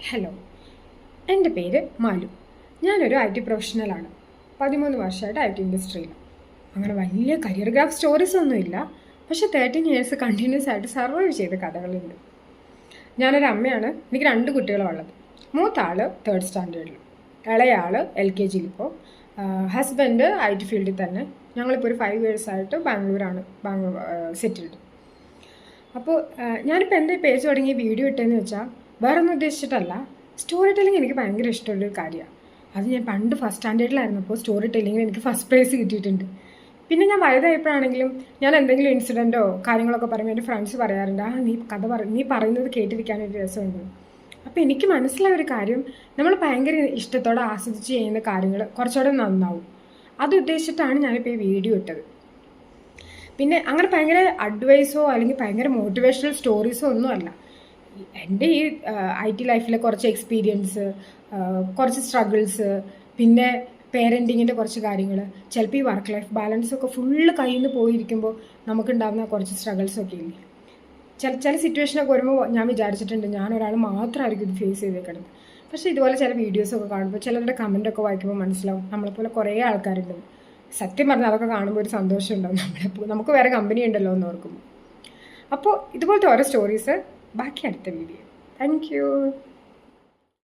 Hello, എൻ്റെ പേര് മാലു. ഞാനൊരു IT പ്രൊഫഷണലാണ്. 13 വർഷമായിട്ട് IT ഇൻഡസ്ട്രിയിൽ. അങ്ങനെ വലിയ കരിയർ ഗ്രാഫ് സ്റ്റോറീസ് ഒന്നുമില്ല, പക്ഷേ 13 ഇയേഴ്സ് കണ്ടിന്യൂസ് ആയിട്ട് സർവൈവ് ചെയ്ത കഥകളുണ്ട്. ഞാനൊരു അമ്മയാണ്. എനിക്ക് 2 കുട്ടികളാണ് ഉള്ളത്. മൂത്ത ആൾ 3rd സ്റ്റാൻഡേർഡിലും, ഇളയാൾ LKG ഇപ്പോൾ. ഹസ്ബൻഡ് IT ഫീൽഡിൽ തന്നെ. ഞങ്ങളിപ്പോൾ ഒരു 5 ഇയേഴ്സായിട്ട് ബാംഗ്ലൂർ സെറ്റിൽഡ്. അപ്പോൾ ഞാനിപ്പോൾ എൻ്റെ പേജ് തുടങ്ങി വീഡിയോ ഇട്ടതെന്ന് വെച്ചാൽ വേറെ ഒന്നും ഉദ്ദേശിച്ചിട്ടല്ല. സ്റ്റോറി ടെല്ലിങ് എനിക്ക് ഭയങ്കര ഇഷ്ടമുള്ളൊരു കാര്യമാണ്. അത് ഞാൻ പണ്ട് ഫസ്റ്റ് സ്റ്റാൻഡേർഡിലായിരുന്നപ്പോൾ സ്റ്റോറി ടെല്ലിങ്ങിന് എനിക്ക് ഫസ്റ്റ് പ്രൈസ് കിട്ടിയിട്ടുണ്ട്. പിന്നെ ഞാൻ വലുതായപ്പോഴാണെങ്കിലും ഞാൻ എന്തെങ്കിലും ഇൻസിഡൻറ്റോ കാര്യങ്ങളൊക്കെ പറയുമ്പോൾ എൻ്റെ ഫ്രണ്ട്സ് പറയാറുണ്ട്, നീ പറയുന്നത് കേട്ടിരിക്കാനൊരു രസമുണ്ട്. അപ്പോൾ എനിക്ക് മനസ്സിലായ ഒരു കാര്യം, നമ്മൾ ഭയങ്കര ഇഷ്ടത്തോടെ ആസ്വദിച്ച് ചെയ്യുന്ന കാര്യങ്ങൾ കുറച്ചുകൂടെ നന്നാവും. അത് ഉദ്ദേശിച്ചിട്ടാണ് ഞാനിപ്പോൾ ഈ വീഡിയോ ഇട്ടത്. പിന്നെ അങ്ങനെ ഭയങ്കര അഡ്വൈസോ അല്ലെങ്കിൽ ഭയങ്കര മോട്ടിവേഷണൽ സ്റ്റോറീസോ ഒന്നുമല്ല. എൻ്റെ ഈ IT ലൈഫിലെ കുറച്ച് എക്സ്പീരിയൻസ്, കുറച്ച് സ്ട്രഗിൾസ്, പിന്നെ പേരൻറ്റിങ്ങിൻ്റെ കുറച്ച് കാര്യങ്ങൾ, ചിലപ്പോൾ ഈ വർക്ക് ലൈഫ് ബാലൻസൊക്കെ ഫുള്ള് കയ്യിൽ നിന്ന് പോയിരിക്കുമ്പോൾ നമുക്കുണ്ടാകുന്ന കുറച്ച് സ്ട്രഗിൾസൊക്കെ ഇല്ലേ. ചില സിറ്റുവേഷനൊക്കെ വരുമ്പോൾ ഞാൻ വിചാരിച്ചിട്ടുണ്ട് ഞാനൊരാൾ മാത്രമായിരിക്കും ഇത് ഫേസ് ചെയ്തേക്കുന്നത്. പക്ഷേ ഇതുപോലെ ചില വീഡിയോസൊക്കെ കാണുമ്പോൾ ചിലരുടെ കമൻറ്റൊക്കെ വായിക്കുമ്പോൾ മനസ്സിലാവും നമ്മളെപ്പോലെ കുറേ ആൾക്കാരുണ്ട്. സത്യം പറഞ്ഞാൽ അതൊക്കെ കാണുമ്പോൾ ഒരു സന്തോഷം ഉണ്ടാവും. നമുക്ക് വേറെ കമ്പനി ഉണ്ടല്ലോ എന്ന് ഓർക്കുമ്പോൾ. അപ്പോൾ ഇതുപോലത്തെ ഓരോ സ്റ്റോറീസ് ബാക്കി അടുത്ത വീഡിയോ. Thank you.